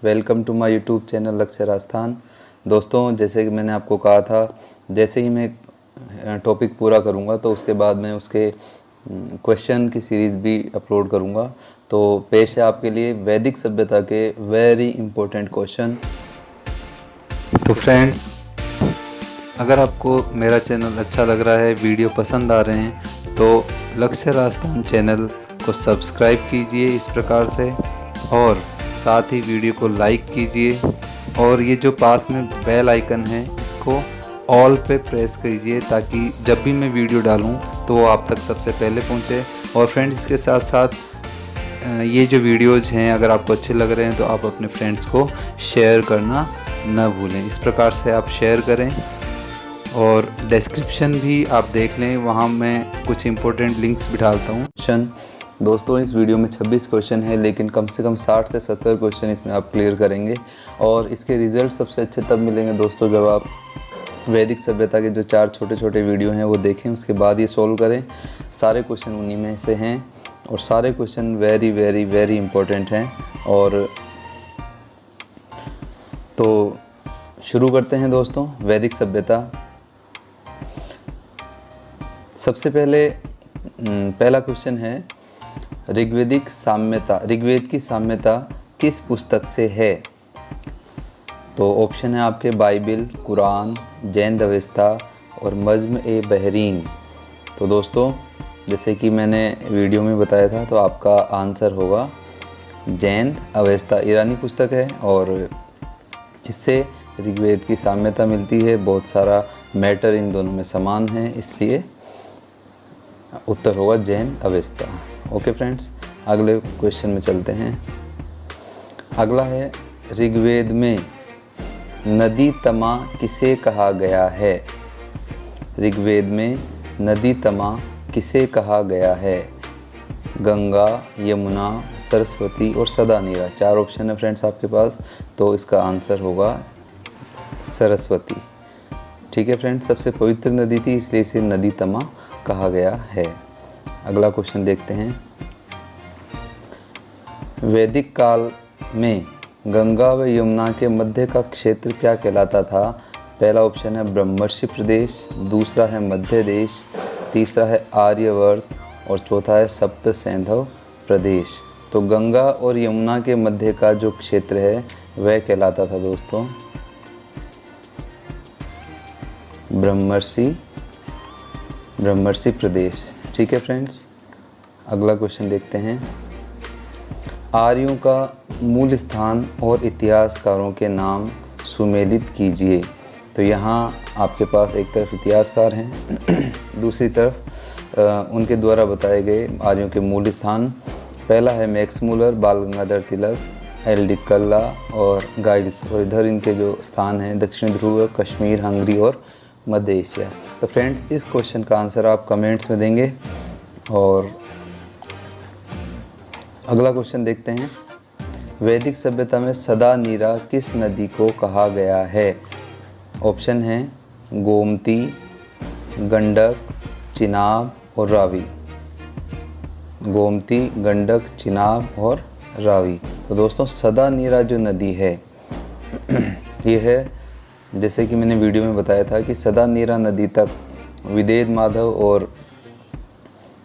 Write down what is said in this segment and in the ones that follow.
Welcome to my YouTube channel Lakshya Rajasthan. दोस्तों, जैसे कि मैंने आपको कहा था, जैसे ही मैं टॉपिक पूरा करूंगा तो उसके बाद मैं उसके क्वेश्चन की सीरीज़ भी अपलोड करूंगा। तो पेश है आपके लिए वैदिक सभ्यता के वेरी इंपॉर्टेंट क्वेश्चन। तो फ्रेंड्स, अगर आपको मेरा चैनल अच्छा लग रहा है, वीडियो पसंद आ रहे हैं, तो लक्ष्य राजस्थान चैनल को सब्सक्राइब कीजिए इस प्रकार से, और साथ ही वीडियो को लाइक कीजिए, और ये जो पास में बेल आइकन है इसको ऑल पे प्रेस कीजिए ताकि जब भी मैं वीडियो डालूं तो वो आप तक सबसे पहले पहुंचे। और फ्रेंड्स, इसके साथ साथ ये जो वीडियोज़ हैं अगर आपको अच्छे लग रहे हैं तो आप अपने फ्रेंड्स को शेयर करना न भूलें। इस प्रकार से आप शेयर करें, और डिस्क्रिप्शन भी आप देख लें, वहाँ मैं कुछ इंपॉर्टेंट लिंक्स भी डालता हूँ। दोस्तों, इस वीडियो में 26 क्वेश्चन है, लेकिन कम से कम 60 से 70 क्वेश्चन इसमें आप क्लियर करेंगे। और इसके रिज़ल्ट सबसे अच्छे तब मिलेंगे दोस्तों जब आप वैदिक सभ्यता के जो 4 छोटे छोटे वीडियो हैं वो देखें, उसके बाद ये सोल्व करें। सारे क्वेश्चन उन्हीं में से हैं और सारे question very very very important हैं। और तो शुरू करते हैं दोस्तों। वैदिक सभ्यता, सबसे पहले पहला क्वेश्चन है, ऋग्वेदिक साम्यता, ऋग्वेद की साम्यता किस पुस्तक से है? तो ऑप्शन है आपके बाइबिल, कुरान, जैन अवेस्ता और मज्म ए बहरीन। तो दोस्तों, जैसे कि मैंने वीडियो में बताया था, तो आपका आंसर होगा जैन अवेस्ता। ईरानी पुस्तक है और इससे ऋग्वेद की साम्यता मिलती है। बहुत सारा मैटर इन दोनों में समान है, इसलिए उत्तर होगा जैन अवेस्ता। ओके फ्रेंड्स, अगले क्वेश्चन में चलते हैं। अगला है, ऋग्वेद में नदी तमा किसे कहा गया है? ऋग्वेद में नदी तमा किसे कहा गया है? गंगा, यमुना, सरस्वती और सदा नीरा। 4 ऑप्शन है फ्रेंड्स आपके पास, तो इसका आंसर होगा सरस्वती। ठीक है फ्रेंड्स, सबसे पवित्र नदी थी, इसलिए इसे नदी तमा कहा गया है। अगला क्वेश्चन देखते हैं। वैदिक काल में गंगा व यमुना के मध्य का क्षेत्र क्या कहलाता था? पहला ऑप्शन है ब्रह्मर्षि प्रदेश, दूसरा है मध्य देश, तीसरा है आर्यवर्त और चौथा है सप्त सैंधव प्रदेश। तो गंगा और यमुना के मध्य का जो क्षेत्र है वह कहलाता था दोस्तों ब्रह्मर्षि प्रदेश। ठीक है फ्रेंड्स, अगला क्वेश्चन देखते हैं। आर्यों का मूल स्थान और इतिहासकारों के नाम सुमेलित कीजिए। तो यहाँ आपके पास एक तरफ इतिहासकार हैं, दूसरी तरफ उनके द्वारा बताए गए आर्यों के मूल स्थान। पहला है मैक्स मूलर, बाल गंगाधर तिलक, एल.डी. कल्ला और गाइल्स। और इधर इनके जो स्थान हैं दक्षिण ध्रुव, कश्मीर, हंगरी और मध्य एशिया। तो फ्रेंड्स, इस क्वेश्चन का आंसर आप कमेंट्स में देंगे। और अगला क्वेश्चन देखते हैं। वैदिक सभ्यता में सदा नीरा किस नदी को कहा गया है? ऑप्शन है गोमती, गंडक, चिनाब और रावी। गोमती, गंडक, चिनाब और रावी। तो दोस्तों, सदा नीरा जो नदी है ये है, जैसे कि मैंने वीडियो में बताया था कि सदा नीरा नदी तक विदेद माधव और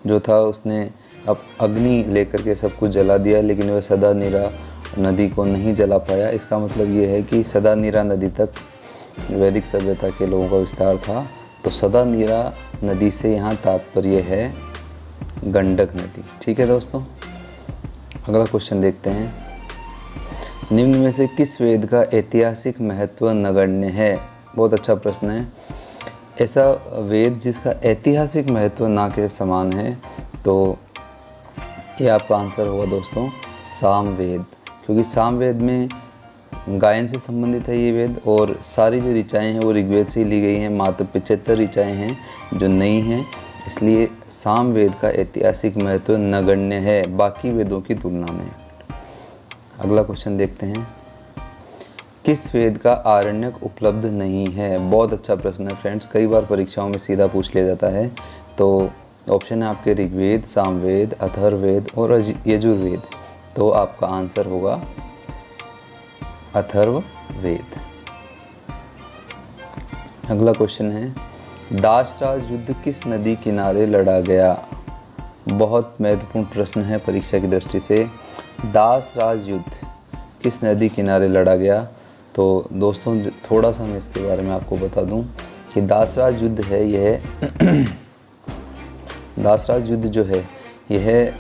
जो था उसने अब अग्नि लेकर के सब कुछ जला दिया, लेकिन वह सदा नीरा नदी को नहीं जला पाया। इसका मतलब ये है कि सदा नीरा नदी तक वैदिक सभ्यता के लोगों का विस्तार था। तो सदा नीरा नदी से यहाँ तात्पर्य है गंडक नदी। ठीक है दोस्तों, अगला क्वेश्चन देखते हैं। निम्न में से किस वेद का ऐतिहासिक महत्व नगण्य है? बहुत अच्छा प्रश्न है। ऐसा वेद जिसका ऐतिहासिक महत्व ना के समान है, तो ये आपका आंसर होगा दोस्तों सामवेद। क्योंकि सामवेद में गायन से संबंधित है ये वेद, और सारी जो ऋचाएँ हैं वो ऋग्वेद से ही ली गई हैं। मात्र 75 ऋचाएँ हैं जो नई हैं, इसलिए सामवेद का ऐतिहासिक महत्व नगण्य है बाकी वेदों की तुलना में। अगला क्वेश्चन देखते हैं। किस वेद का आरण्यक उपलब्ध नहीं है? बहुत अच्छा प्रश्न है फ्रेंड्स, कई बार परीक्षाओं में सीधा पूछ लिया जाता है। तो ऑप्शन है आपके ऋग्वेद, सामवेद, अथर्ववेद और यजुर्वेद। तो आपका आंसर होगा अथर्ववेद। अगला क्वेश्चन है, दासराज युद्ध किस नदी किनारे लड़ा गया? बहुत महत्वपूर्ण प्रश्न है परीक्षा की दृष्टि से। दासराज युद्ध किस नदी किनारे लड़ा गया? तो दोस्तों थोड़ा सा मैं इसके बारे में आपको बता दूं कि दासराज युद्ध है यह दासराज युद्ध जो है यह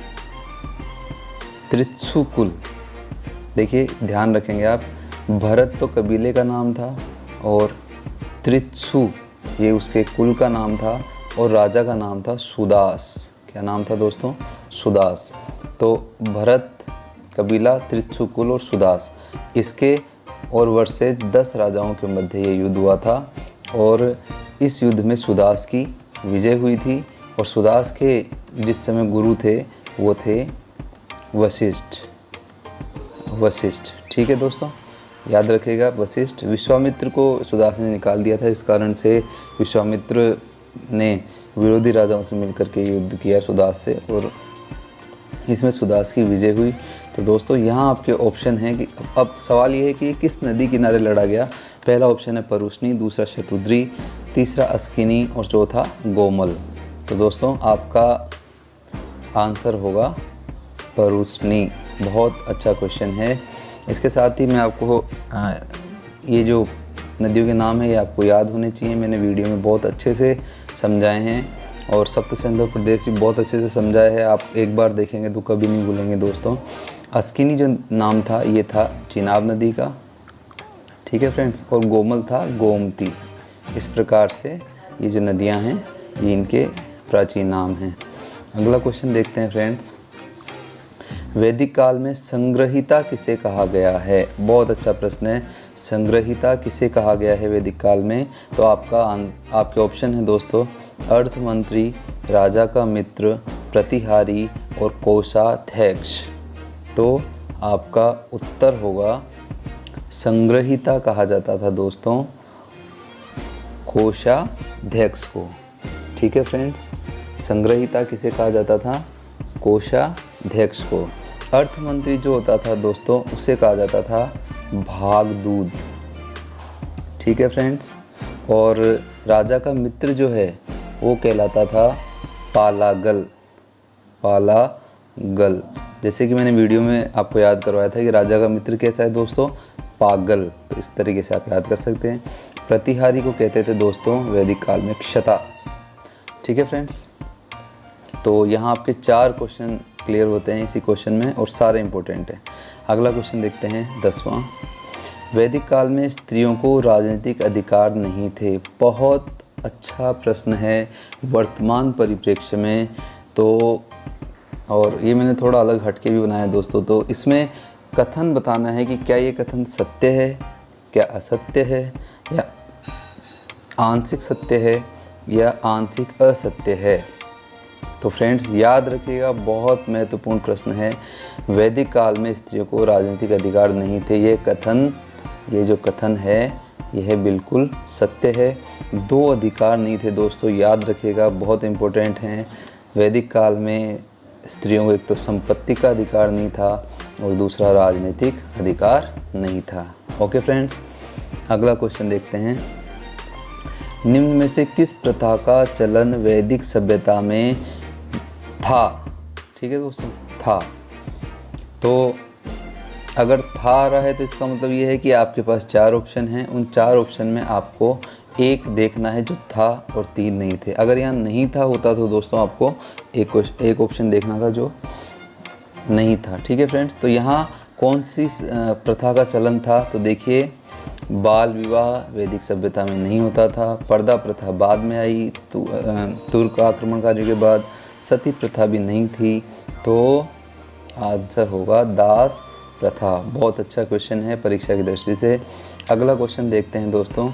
त्रित्सुकुल, देखिए ध्यान रखेंगे आप, भरत तो कबीले का नाम था और त्रित्सु ये उसके कुल का नाम था और राजा का नाम था सुदास। क्या नाम था दोस्तों? सुदास। तो भरत कबीला, त्रित्सुकुल और सुदास, इसके और वर्सेज 10 राजाओं के मध्य ये युद्ध हुआ था और इस युद्ध में सुदास की विजय हुई थी और सुदास के जिस समय गुरु थे वो थे वशिष्ठ। ठीक है दोस्तों, याद रखिएगा वशिष्ठ। विश्वामित्र को सुदास ने निकाल दिया था, इस कारण से विश्वामित्र ने विरोधी राजाओं से मिलकर के युद्ध किया सुदास से और इसमें सुदास की विजय हुई। तो दोस्तों यहाँ आपके ऑप्शन हैं कि अब सवाल ये है कि किस नदी किनारे लड़ा गया। पहला ऑप्शन है परुष्णी, दूसरा शतुद्री, तीसरा अस्किनी और चौथा गोमल। तो दोस्तों आपका आंसर होगा परुष्णी। बहुत अच्छा क्वेश्चन है। इसके साथ ही मैं आपको ये जो नदियों के नाम है ये आपको याद होने चाहिए। मैंने वीडियो में बहुत अच्छे से समझाए हैं और सप्त सिंधु प्रदेश भी बहुत अच्छे से समझाया है। आप एक बार देखेंगे तो कभी नहीं भूलेंगे दोस्तों। अस्किनी जो नाम था ये था चिनाब नदी का, ठीक है फ्रेंड्स, और गोमल था गोमती। इस प्रकार से ये जो नदियां हैं ये इनके प्राचीन नाम हैं। अगला क्वेश्चन देखते हैं फ्रेंड्स, वैदिक काल में संग्रहिता किसे कहा गया है? बहुत अच्छा प्रश्न है। संग्रहिता किसे कहा गया है वैदिक काल में? तो आपके ऑप्शन है दोस्तों, अर्थमंत्री, राजा का मित्र, प्रतिहारी और कोषाध्यक्ष। तो आपका उत्तर होगा संग्रहिता कहा जाता था दोस्तों कोषाध्यक्ष को। ठीक है फ्रेंड्स, संग्रहिता किसे कहा जाता था? कोषाध्यक्ष को। अर्थमंत्री जो होता था दोस्तों उसे कहा जाता था भागदूत। ठीक है फ्रेंड्स, और राजा का मित्र जो है वो कहलाता था पालागल। जैसे कि मैंने वीडियो में आपको याद करवाया था कि राजा का मित्र कैसा है दोस्तों? पागल। तो इस तरीके से आप याद कर सकते हैं। प्रतिहारी को कहते थे दोस्तों वैदिक काल में क्षता। ठीक है फ्रेंड्स, तो यहाँ आपके 4 क्वेश्चन क्लियर होते हैं इसी क्वेश्चन में और सारे इंपॉर्टेंट हैं। अगला क्वेश्चन देखते हैं 10वां, वैदिक काल में स्त्रियों को राजनीतिक अधिकार नहीं थे। बहुत अच्छा प्रश्न है वर्तमान परिप्रेक्ष्य में। तो और ये मैंने थोड़ा अलग हटके भी बनाया दोस्तों। तो इसमें कथन बताना है कि क्या ये कथन सत्य है, क्या असत्य है, या आंशिक सत्य है या आंशिक असत्य है। तो फ्रेंड्स याद रखिएगा, बहुत महत्वपूर्ण प्रश्न है। वैदिक काल में स्त्रियों को राजनीतिक अधिकार नहीं थे, ये जो कथन है यह बिल्कुल सत्य है। 2 अधिकार नहीं थे दोस्तों, याद रखिएगा, बहुत इम्पोर्टेंट हैं। वैदिक काल में स्त्रियों को एक तो संपत्ति का अधिकार नहीं था और दूसरा राजनीतिक अधिकार नहीं था। ओके फ्रेंड्स, अगला क्वेश्चन देखते हैं, निम्न में से किस प्रथा का चलन वैदिक सभ्यता में था? ठीक है दोस्तों, था। तो अगर था आ रहा है तो इसका मतलब ये है कि आपके पास 4 ऑप्शन हैं। उन 4 ऑप्शन में आपको एक देखना है जो था और 3 नहीं थे। अगर यहाँ नहीं था होता तो दोस्तों आपको एक ऑप्शन देखना था जो नहीं था। ठीक है फ्रेंड्स, तो यहाँ कौन सी प्रथा का चलन था? तो देखिए, बाल विवाह वैदिक सभ्यता में नहीं होता था। पर्दा प्रथा बाद में आई तुर्क आक्रमणकारियों के बाद। सती प्रथा भी नहीं थी। तो आंसर होगा दास प्रथा। बहुत अच्छा क्वेश्चन है परीक्षा की दृष्टि से। अगला क्वेश्चन देखते हैं दोस्तों,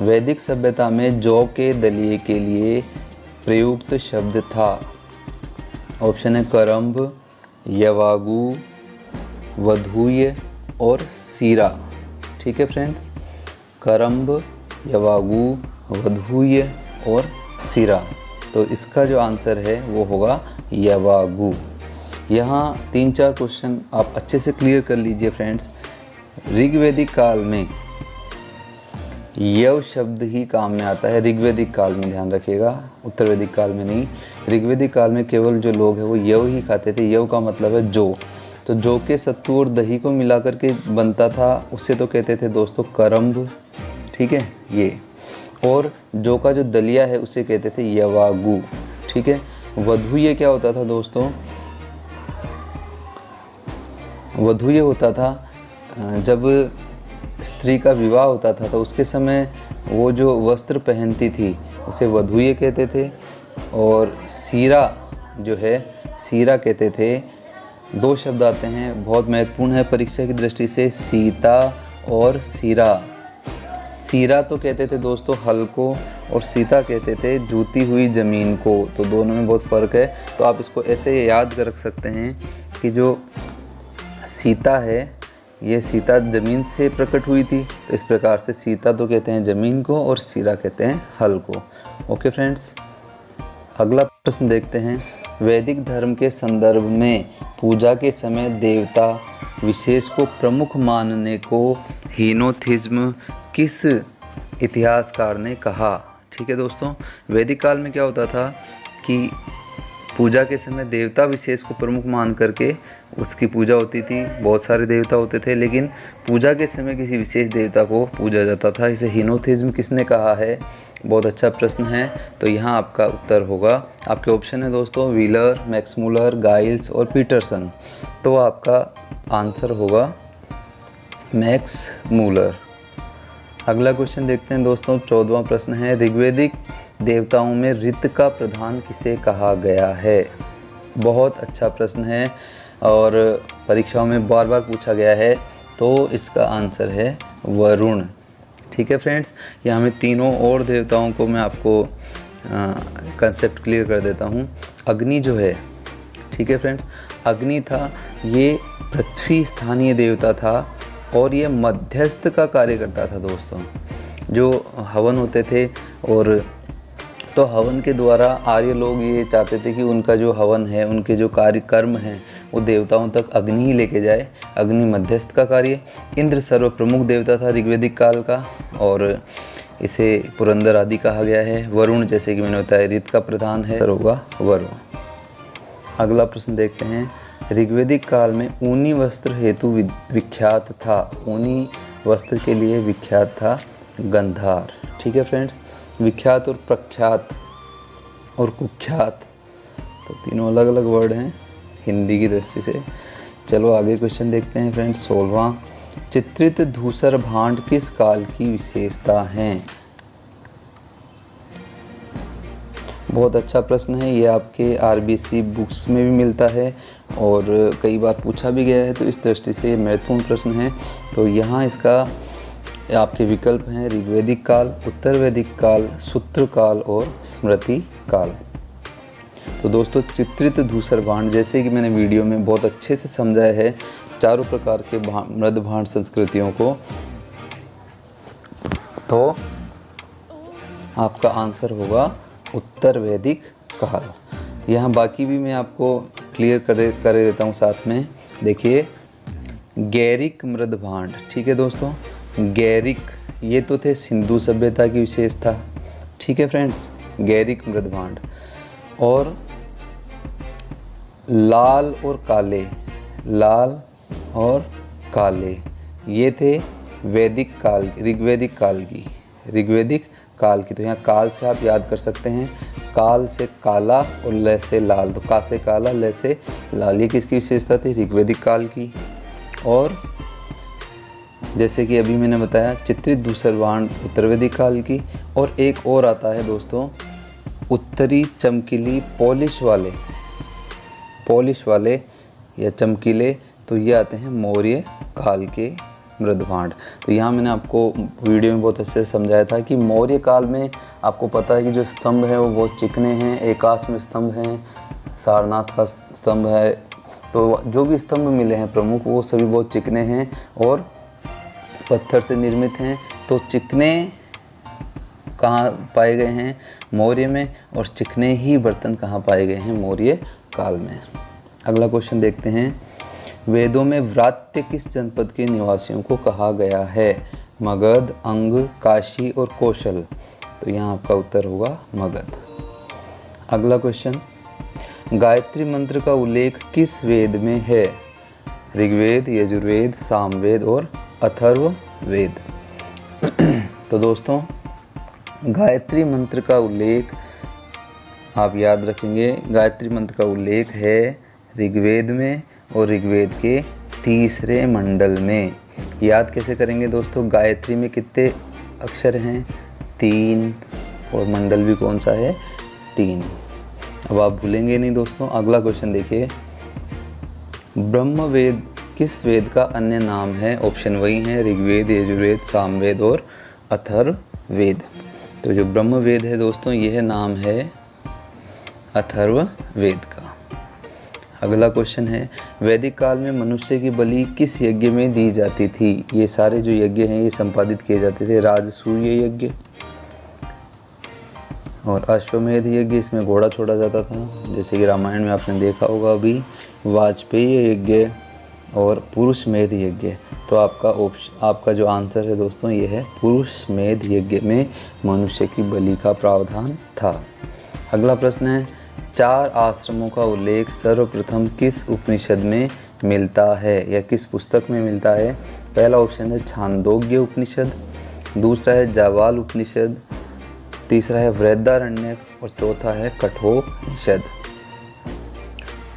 वैदिक सभ्यता में जौ के दलिए के लिए प्रयुक्त शब्द था। ऑप्शन है करम्ब, यवागु, वधूय और सीरा। ठीक है फ्रेंड्स, करम्ब, यवागु, वधूय और सीरा। तो इसका जो आंसर है वो होगा यवागु। यहाँ 3-4 क्वेश्चन आप अच्छे से क्लियर कर लीजिए फ्रेंड्स। ऋग्वेदिक काल में यव शब्द ही काम में आता है। ऋग्वेदिक काल में, ध्यान रखिएगा, उत्तर वैदिक काल में नहीं। ऋग्वेदिक काल में केवल जो लोग हैं वो यव ही खाते थे। यव का मतलब है जौ। तो जौ के सत्तू और दही को मिला करके बनता था, उसे तो कहते थे दोस्तों करम्ब, ठीक है ये। और जौ का जो दलिया है उसे कहते थे यवागु, ठीक है। वधूये क्या होता था दोस्तों? वधूये होता था जब स्त्री का विवाह होता था तो उसके समय वो जो वस्त्र पहनती थी उसे वधूये कहते थे। और सीरा जो है, सीरा कहते थे। दो शब्द आते हैं, बहुत महत्वपूर्ण है परीक्षा की दृष्टि से, सीता और सीरा। सीरा तो कहते थे दोस्तों हल को, और सीता कहते थे जूती हुई ज़मीन को। तो दोनों में बहुत फ़र्क है। तो आप इसको ऐसे याद रख सकते हैं कि जो सीता है, ये सीता ज़मीन से प्रकट हुई थी, तो इस प्रकार से सीता तो कहते हैं ज़मीन को और सीरा कहते हैं हल को। ओके फ्रेंड्स, अगला प्रश्न देखते हैं। वैदिक धर्म के संदर्भ में पूजा के समय देवता विशेष को प्रमुख मानने को हीनोथिज्म किस इतिहासकार ने कहा? ठीक है दोस्तों, वैदिक काल में क्या होता था कि पूजा के समय देवता विशेष को प्रमुख मान करके उसकी पूजा होती थी। बहुत सारे देवता होते थे, लेकिन पूजा के समय किसी विशेष देवता को पूजा जाता था। इसे हीनोथिज्म किसने कहा है? बहुत अच्छा प्रश्न है। तो यहाँ आपका उत्तर होगा, आपके ऑप्शन है दोस्तों व्हीलर, मैक्समूलर, गाइल्स और पीटरसन। तो आपका आंसर होगा मैक्समूलर। अगला क्वेश्चन देखते हैं दोस्तों, 14वां प्रश्न है। ऋग्वेदिक देवताओं में ऋत का प्रधान किसे कहा गया है? बहुत अच्छा प्रश्न है और परीक्षाओं में बार बार पूछा गया है। तो इसका आंसर है वरुण। ठीक है फ्रेंड्स, यहाँ में तीनों और देवताओं को मैं आपको कंसेप्ट क्लियर कर देता हूँ। अग्नि जो है, ठीक है फ्रेंड्स, अग्नि था, ये पृथ्वी स्थानीय देवता था और ये मध्यस्थ का कार्य करता था दोस्तों। जो हवन होते थे, और तो हवन के द्वारा आर्य लोग ये चाहते थे कि उनका जो हवन है, उनके जो कार्य कर्म हैं, वो देवताओं तक अग्नि ही लेके जाए। अग्नि मध्यस्थ का कार्य। इंद्र सर्व प्रमुख देवता था ऋग्वेदिक काल का, और इसे पुरंदर आदि कहा गया है। वरुण जैसे कि मैंने बताया ऋत का प्रधान है, सर होगा वरुण। अगला प्रश्न देखते हैं। ऋग्वेदिक काल में ऊनी वस्त्र हेतु विख्यात था। ऊनी वस्त्र के लिए विख्यात था गंधार। ठीक है फ्रेंड्स, विख्यात और प्रख्यात और कुख्यात, तो तीनों अलग अलग वर्ड हैं हिंदी की दृष्टि से। चलो आगे क्वेश्चन देखते हैं फ्रेंड्स। 16वां, चित्रित धूसर भांड किस काल की विशेषता है? बहुत अच्छा प्रश्न है। ये आपके आरबीसी बुक्स में भी मिलता है और कई बार पूछा भी गया है, तो इस दृष्टि से ये महत्वपूर्ण प्रश्न है। तो यहाँ इसका आपके विकल्प हैं ऋग्वेदिक काल, उत्तर वैदिक काल, सूत्र काल और स्मृति काल। तो दोस्तों, चित्रित धूसर भांड, जैसे कि मैंने वीडियो में बहुत अच्छे से समझाया है चारों प्रकार के मृद भांड संस्कृतियों को, तो आपका आंसर होगा उत्तर वैदिक काल। यहाँ बाकी भी मैं आपको क्लियर कर देता हूँ साथ में। देखिए, गैरिक मृद भांड, ठीक है दोस्तों, गैरिक ये तो थे सिंधु सभ्यता की विशेषता। ठीक है फ्रेंड्स, गैरिक मृद भांड। और लाल और काले, लाल और काले, ये थे वैदिक काल, ऋग्वेदिक काल की, ऋग्वेदिक काल की। तो यहाँ काल से आप याद कर सकते हैं, काल से काला और ल से लाल, तो का से काला, ल से लाल, ये किसकी विशेषता थी? ऋग्वेदिक काल की। और जैसे कि अभी मैंने बताया, चित्रित धूसर भांड उत्तर वैदिक काल की। और एक और आता है दोस्तों, उत्तरी चमकीली पॉलिश वाले या चमकीले, तो ये आते हैं मौर्य काल के मृद भांड। तो यहाँ मैंने आपको वीडियो में बहुत अच्छे से समझाया था कि मौर्य काल में आपको पता है कि जो स्तंभ हैं वो बहुत चिकने हैं, एकाश में स्तंभ हैं, सारनाथ का स्तंभ है, तो जो भी स्तंभ मिले हैं प्रमुख वो सभी बहुत चिकने हैं और पत्थर से निर्मित हैं। तो चिकने कहाँ पाए गए हैं? मौर्य में। और चिकने ही बर्तन कहाँ पाए गए हैं? मौर्य काल में। अगला क्वेश्चन देखते हैं। वेदों में व्रात्य किस जनपद के निवासियों को कहा गया है? मगध, अंग, काशी और कौशल। तो यहाँ आपका उत्तर होगा मगध। अगला क्वेश्चन, गायत्री मंत्र का उल्लेख किस वेद में है? ऋग्वेद, यजुर्वेद, सामवेद और अथर्ववेद। तो दोस्तों गायत्री मंत्र का उल्लेख आप याद रखेंगे, गायत्री मंत्र का उल्लेख है ऋग्वेद में और ऋग्वेद के 3रे मंडल में। याद कैसे करेंगे दोस्तों? गायत्री में कितने अक्षर हैं? 3, और मंडल भी कौन सा है? 3। अब आप भूलेंगे नहीं दोस्तों। अगला क्वेश्चन देखिए, ब्रह्मवेद किस वेद का अन्य नाम है? ऑप्शन वही है ऋग्वेद, यजुर्वेद, सामवेद और अथर्ववेद। तो जो ब्रह्मवेद है दोस्तों, यह नाम है अथर्ववेद का। अगला क्वेश्चन है, वैदिक काल में मनुष्य की बलि किस यज्ञ में दी जाती थी? ये सारे जो यज्ञ हैं ये संपादित किए जाते थे। राजसूय यज्ञ और अश्वमेध यज्ञ, इसमें घोड़ा छोड़ा जाता था, जैसे कि रामायण में आपने देखा होगा अभी। वाजपेयी यज्ञ और पुरुष मेध यज्ञ। तो आपका जो आंसर है दोस्तों ये है पुरुष मेध यज्ञ में मनुष्य की बलि का प्रावधान था। अगला प्रश्न है, 4 आश्रमों का उल्लेख सर्वप्रथम किस उपनिषद में मिलता है या किस पुस्तक में मिलता है? पहला ऑप्शन है छांदोग्य उपनिषद, दूसरा है जावाल उपनिषद, तीसरा है बृहदारण्यक और चौथा है कठोपनिषद।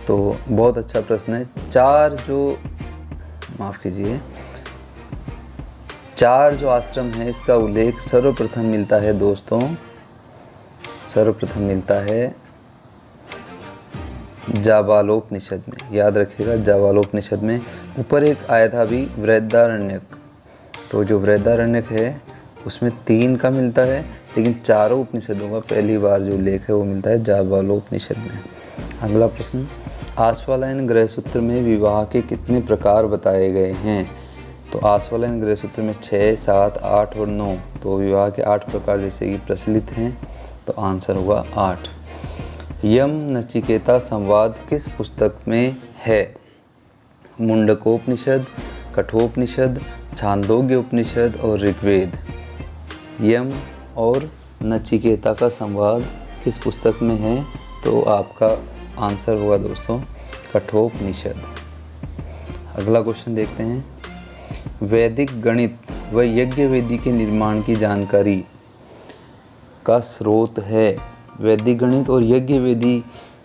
तो बहुत अच्छा प्रश्न है। 4 जो आश्रम है इसका उल्लेख सर्वप्रथम मिलता है दोस्तों, सर्वप्रथम मिलता है जाबालोपनिषद में। याद रखिएगा जाबालोपनिषद में। ऊपर एक आया था अभी बृहदारण्यक, तो जो बृहदारण्यक है उसमें 3 का मिलता है, लेकिन चारों उपनिषदों का पहली बार जो उल्लेख है वो मिलता है जाबालोपनिषद में। अगला प्रश्न, आश्वालायन गृहसूत्र में विवाह के कितने प्रकार बताए गए हैं? तो आश्वालायन गृहसूत्र में 6, 7, 8 और 9। तो विवाह के 8 प्रकार जैसे कि प्रचलित हैं, तो आंसर होगा 8। यम नचिकेता संवाद किस पुस्तक में है? मुंडकोपनिषद, कठोपनिषद, छांदोग्य उपनिषद और ऋग्वेद। यम और नचिकेता का संवाद किस पुस्तक में है? तो आपका आंसर होगा दोस्तों कठोपनिषद। अगला क्वेश्चन देखते हैं, वैदिक गणित व यज्ञ वेदी के निर्माण की जानकारी का स्रोत है। वैदिक गणित और यज्ञ वेदी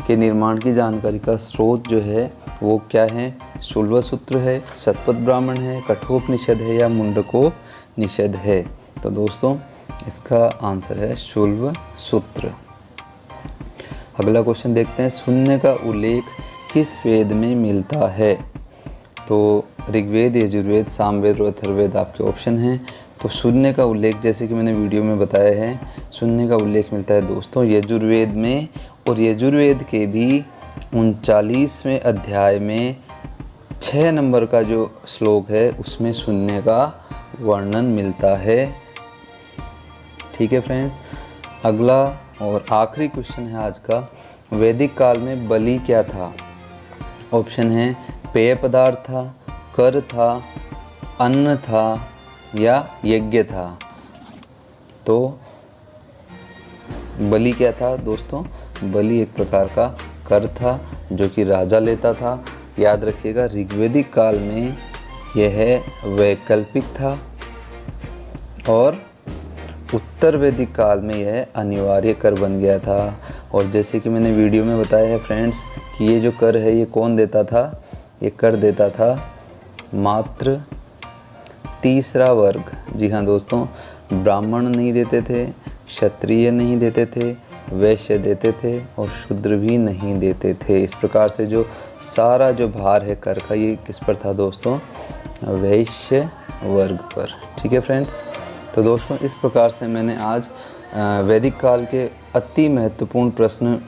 के निर्माण की जानकारी का स्रोत जो है वो क्या है? शुल्वसूत्र है, शतपथ ब्राह्मण है, कठोपनिषद है या मुंडकोपनिषद है? तो दोस्तों इसका आंसर है शुल्वसूत्र। अगला क्वेश्चन देखते हैं, शून्य का उल्लेख किस वेद में मिलता है? तो ऋग्वेद, यजुर्वेद, सामवेद और अथर्ववेद आपके ऑप्शन हैं। तो शून्य का उल्लेख जैसे कि मैंने वीडियो में बताया है, शून्य का उल्लेख मिलता है दोस्तों यजुर्वेद में, और यजुर्वेद के भी 39वें अध्याय में 6 नंबर का जो श्लोक है उसमें शून्य का वर्णन मिलता है। ठीक है फ्रेंड्स। अगला और आखिरी क्वेश्चन है आज का, वैदिक काल में बलि क्या था? ऑप्शन है पेय पदार्थ था, कर था, अन्न था या यज्ञ था। तो बलि क्या था दोस्तों? बलि एक प्रकार का कर था जो कि राजा लेता था। याद रखिएगा ऋग्वेदिक काल में यह वैकल्पिक था और उत्तर वैदिक काल में यह अनिवार्य कर बन गया था। और जैसे कि मैंने वीडियो में बताया है फ्रेंड्स कि ये जो कर है ये कौन देता था? ये कर देता था मात्र तीसरा वर्ग। जी हाँ दोस्तों, ब्राह्मण नहीं देते थे, क्षत्रिय नहीं देते थे, वैश्य देते थे और शूद्र भी नहीं देते थे। इस प्रकार से जो सारा जो भार है कर का ये किस पर था दोस्तों? वैश्य वर्ग पर। ठीक है फ्रेंड्स। तो दोस्तों इस प्रकार से मैंने आज वैदिक काल के अति महत्वपूर्ण प्रश्न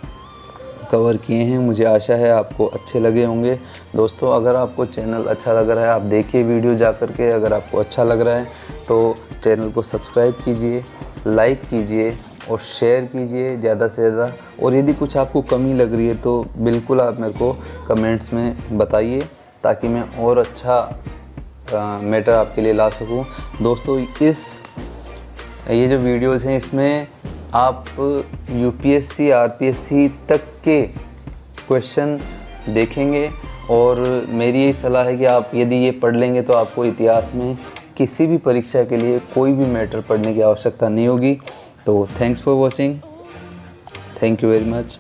कवर किए हैं। मुझे आशा है आपको अच्छे लगे होंगे। दोस्तों अगर आपको चैनल अच्छा लग रहा है आप देखिए वीडियो जा कर के। अगर आपको अच्छा लग रहा है तो चैनल को सब्सक्राइब कीजिए, लाइक कीजिए और शेयर कीजिए ज़्यादा से ज़्यादा। और यदि कुछ आपको कमी लग रही है तो बिल्कुल आप मेरे को कमेंट्स में बताइए ताकि मैं और अच्छा मैटर आपके लिए ला सकूं। दोस्तों ये जो वीडियोज़ हैं इसमें आप यूपीएससी आरपीएससी तक के क्वेश्चन देखेंगे और मेरी यही सलाह है कि आप यदि ये पढ़ लेंगे तो आपको इतिहास में किसी भी परीक्षा के लिए कोई भी मैटर पढ़ने की आवश्यकता नहीं होगी। तो thanks for watching, thank you very much.